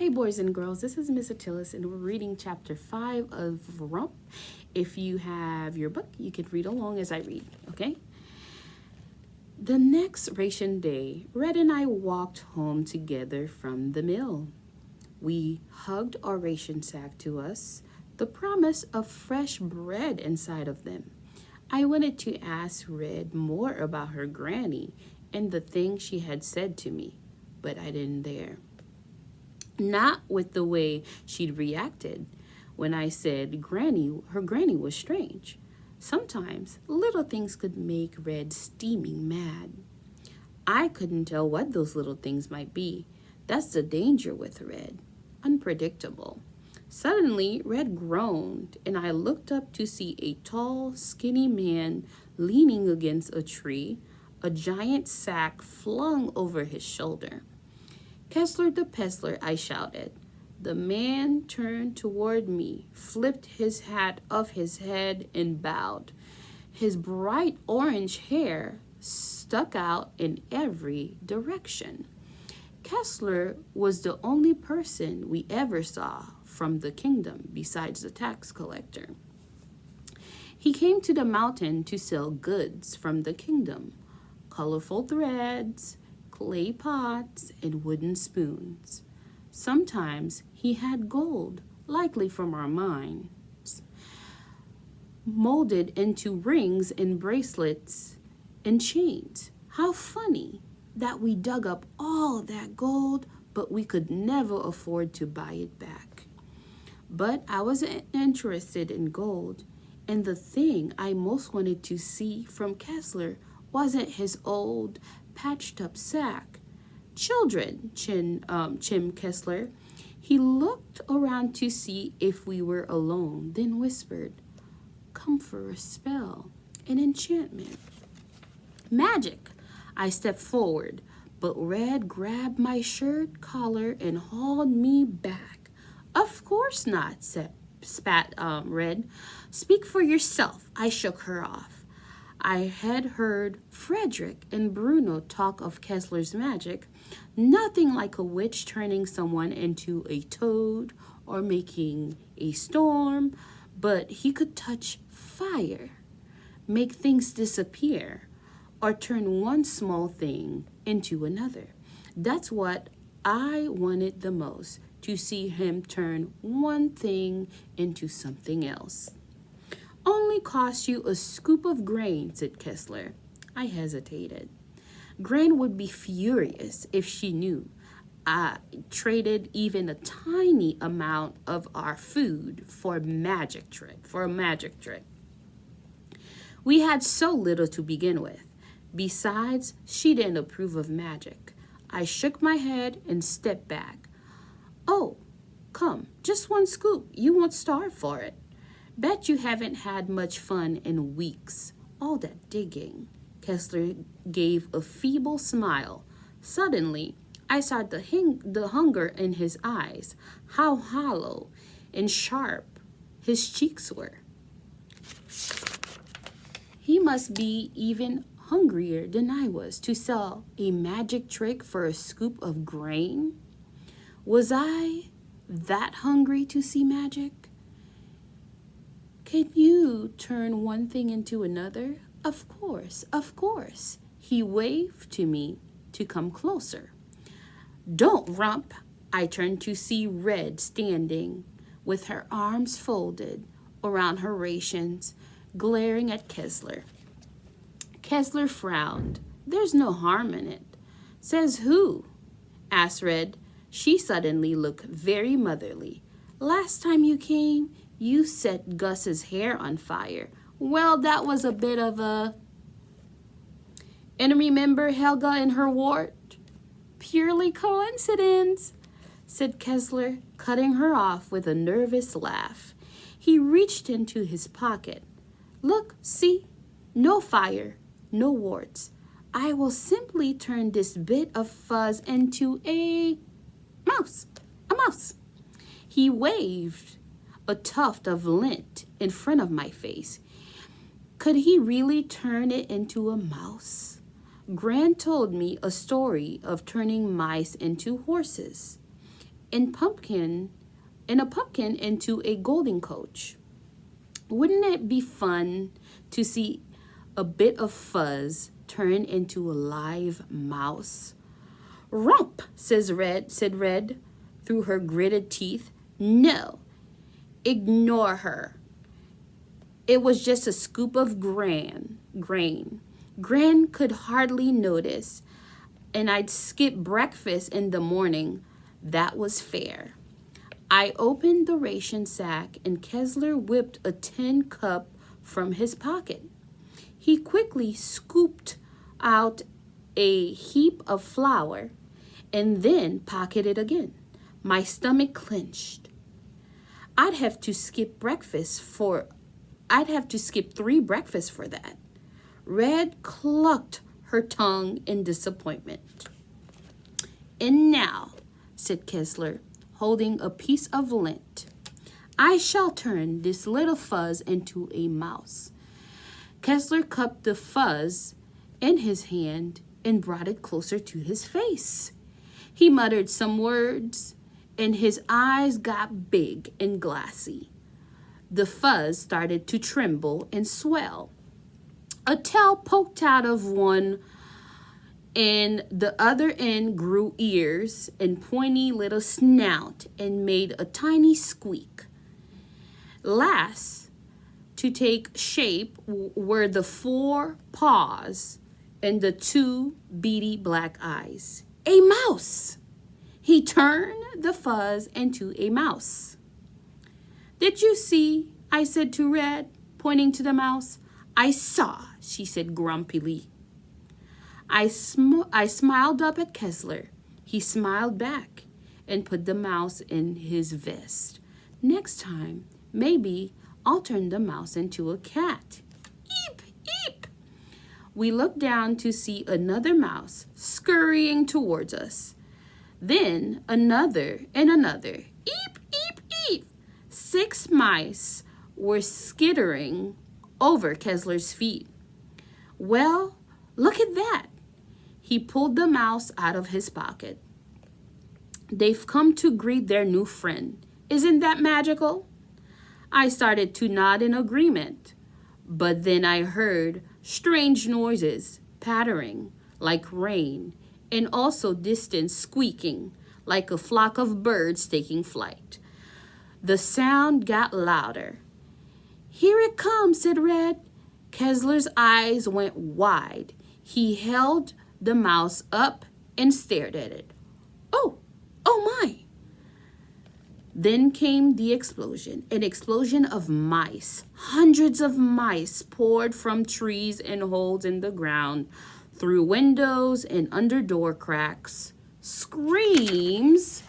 Hey, boys and girls, this is Miss Attilis, and we're reading chapter 5 of Rump. If you have your book, you can read along as I read, okay? The next ration day, Red and I walked home together from the mill. We hugged our ration sack to us, the promise of fresh bread inside of them. I wanted to ask Red more about her granny and the things she had said to me, but I didn't dare. Not with the way she'd reacted when I said her granny was strange. Sometimes little things could make Red steaming mad. I couldn't tell what those little things might be. That's the danger with Red. Unpredictable. Suddenly, Red groaned, and I looked up to see a tall, skinny man leaning against a tree, a giant sack flung over his shoulder. "Kessler the Pestler," I shouted. The man turned toward me, flipped his hat off his head, and bowed. His bright orange hair stuck out in every direction. Kessler was the only person we ever saw from the kingdom besides the tax collector. He came to the mountain to sell goods from the kingdom, colorful threads, clay pots, and wooden spoons. Sometimes he had gold, likely from our mines, molded into rings and bracelets and chains. How funny that we dug up all that gold, but we could never afford to buy it back. But I wasn't interested in gold, and the thing I most wanted to see from Kessler wasn't his old patched up sack. "Children," Chim Kessler. He looked around to see if we were alone, then whispered, "Come for a spell, an enchantment." "Magic." I stepped forward, but Red grabbed my shirt collar and hauled me back. "Of course not," spat Red. "Speak for yourself." I shook her off. I had heard Frederick and Bruno talk of Kessler's magic. Nothing like a witch turning someone into a toad or making a storm, but he could touch fire, make things disappear, or turn one small thing into another. That's what I wanted the most, to see him turn one thing into something else. "Only cost you a scoop of grain," said Kessler. I hesitated. Gran would be furious if she knew I traded even a tiny amount of our food for a magic trick. We had so little to begin with. Besides, she didn't approve of magic. I shook my head and stepped back. "Oh, come, just one scoop. You won't starve for it. Bet you haven't had much fun in weeks. All that digging." Kessler gave a feeble smile. Suddenly, I saw the hunger in his eyes, how hollow and sharp his cheeks were. He must be even hungrier than I was to sell a magic trick for a scoop of grain. Was I that hungry to see magic? "Can you turn one thing into another?" Of course. He waved to me to come closer. "Don't, Rump." I turned to see Red standing with her arms folded around her rations, glaring at Kessler. Kessler frowned. "There's no harm in it." "Says who?" asked Red. She suddenly looked very motherly. "Last time you came, you set Gus's hair on fire. Well, that was a bit of a..." "And remember Helga and her wart?" "Purely coincidence," said Kessler, cutting her off with a nervous laugh. He reached into his pocket. "Look, see? No fire, no warts. I will simply turn this bit of fuzz into a mouse. A mouse." He waved a tuft of lint in front of my face. Could he really turn it into a mouse? Gran told me a story of turning mice into horses. and a pumpkin into a golden coach. Wouldn't it be fun to see a bit of fuzz turn into a live mouse? Rump, said Red through her gritted teeth. No, ignore her. It was just a scoop of grain. Gran could hardly notice, and I'd skip breakfast in the morning. That was fair. I opened the ration sack, and Kessler whipped a tin cup from his pocket. He quickly scooped out a heap of flour and then pocketed again. My stomach clenched. I'd have to skip 3 breakfasts for that. Red clucked her tongue in disappointment. And now, said Kessler, holding a piece of lint, I shall turn this little fuzz into a mouse. Kessler cupped the fuzz in his hand and brought it closer to his face. He muttered some words, and his eyes got big and glassy. The fuzz started to tremble and swell. A tail poked out of one, and the other end grew ears and pointy little snout and made a tiny squeak. Last to take shape were the 4 paws and the 2 beady black eyes. A mouse! He turned the fuzz into a mouse. Did you see? I said to Red, pointing to the mouse. I saw, she said grumpily. I smiled up at Kessler. He smiled back and put the mouse in his vest. Next time, maybe I'll turn the mouse into a cat. Eep, eep. We looked down to see another mouse scurrying towards us. Then another and another. Eep, eep, eep. 6 mice were skittering over Kessler's feet. Well, look at that. He pulled the mouse out of his pocket. They've come to greet their new friend. Isn't that magical? I started to nod in agreement, but then I heard strange noises, pattering like rain, and also distant squeaking like a flock of birds taking flight. The sound got louder. Here it comes, said Red. Kessler's eyes went wide. He held the mouse up and stared at it. Oh my! Then came the explosion, an explosion of mice. Hundreds of mice poured from trees and holes in the ground, through windows and under door cracks. Screams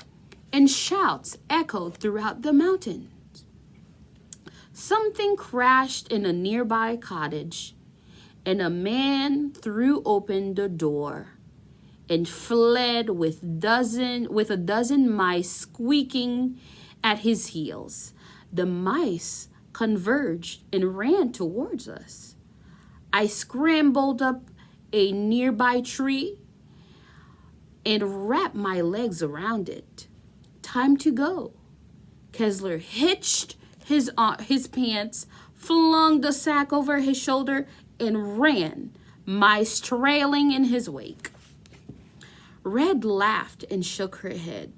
and shouts echoed throughout the mountain. Something crashed in a nearby cottage, and a man threw open the door and fled with a dozen mice squeaking at his heels. The mice converged and ran towards us. I scrambled up a nearby tree and wrapped my legs around it. Time to go. Kessler hitched his pants, flung the sack over his shoulder, and ran, mice trailing in his wake. Red laughed and shook her head.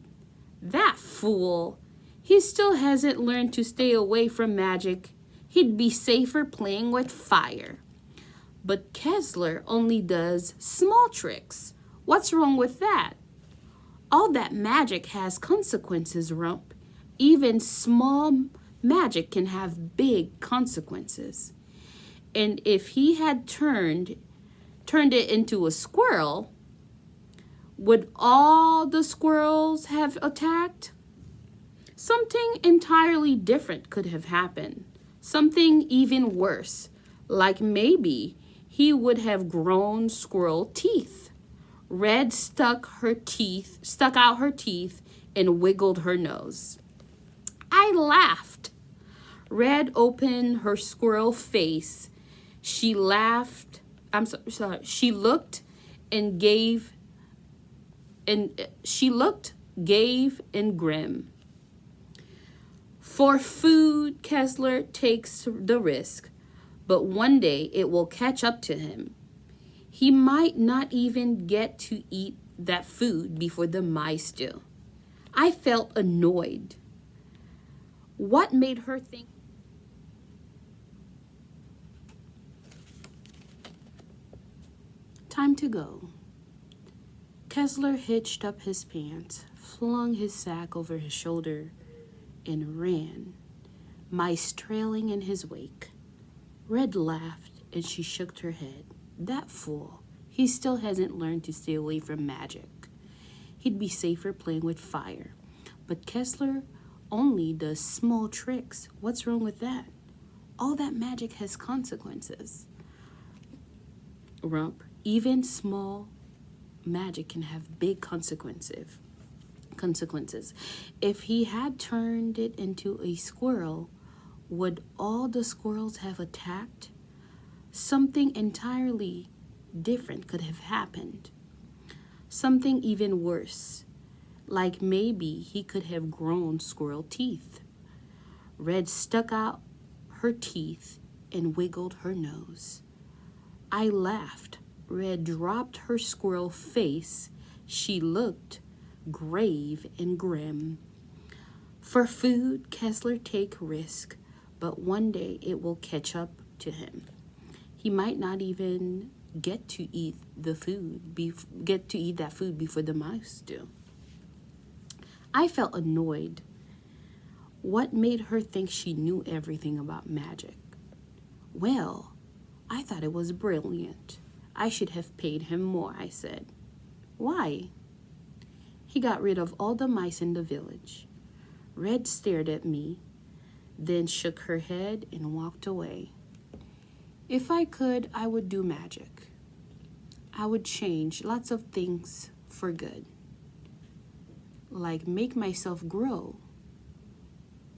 That fool! He still hasn't learned to stay away from magic. He'd be safer playing with fire. But Kessler only does small tricks. What's wrong with that? All that magic has consequences, Rump. Even small magic can have big consequences. And if he had turned it into a squirrel, would all the squirrels have attacked? Something entirely different could have happened. Something even worse, like maybe he would have grown squirrel teeth. Red stuck out her teeth and wiggled her nose. I laughed. Red opened her squirrel face. She laughed. She looked gave and Grimm. For food, Kessler takes the risk, but one day it will catch up to him. He might not even get to eat that food before the mice do. I felt annoyed. What made her think? Time to go. Kessler hitched up his pants, flung his sack over his shoulder, and ran, mice trailing in his wake. Red laughed, and she shook her head. That fool. He still hasn't learned to stay away from magic. He'd be safer playing with fire. But Kessler only does small tricks. What's wrong with that? All that magic has consequences. Rump, even small magic can have big consequences. If he had turned it into a squirrel, would all the squirrels have attacked? Something entirely different could have happened. Something even worse, like maybe he could have grown squirrel teeth. Red stuck out her teeth and wiggled her nose. I laughed. Red dropped her squirrel face. She looked grave and grim. For food, Kessler take risk, but one day it will catch up to him. He might not even get to eat that food before the mice do. I felt annoyed. What made her think she knew everything about magic? Well, I thought it was brilliant. I should have paid him more, I said. Why? He got rid of all the mice in the village. Red stared at me, then shook her head and walked away. If I could, I would do magic. I would change lots of things for good, like make myself grow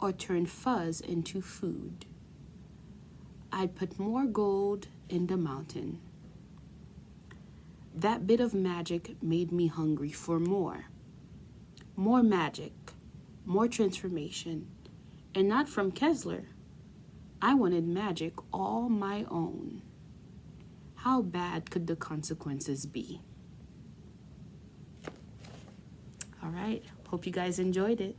or turn fuzz into food. I'd put more gold in the mountain. That bit of magic made me hungry for more. More magic, more transformation, and not from Kessler. I wanted magic all my own. How bad could the consequences be? All right, hope you guys enjoyed it.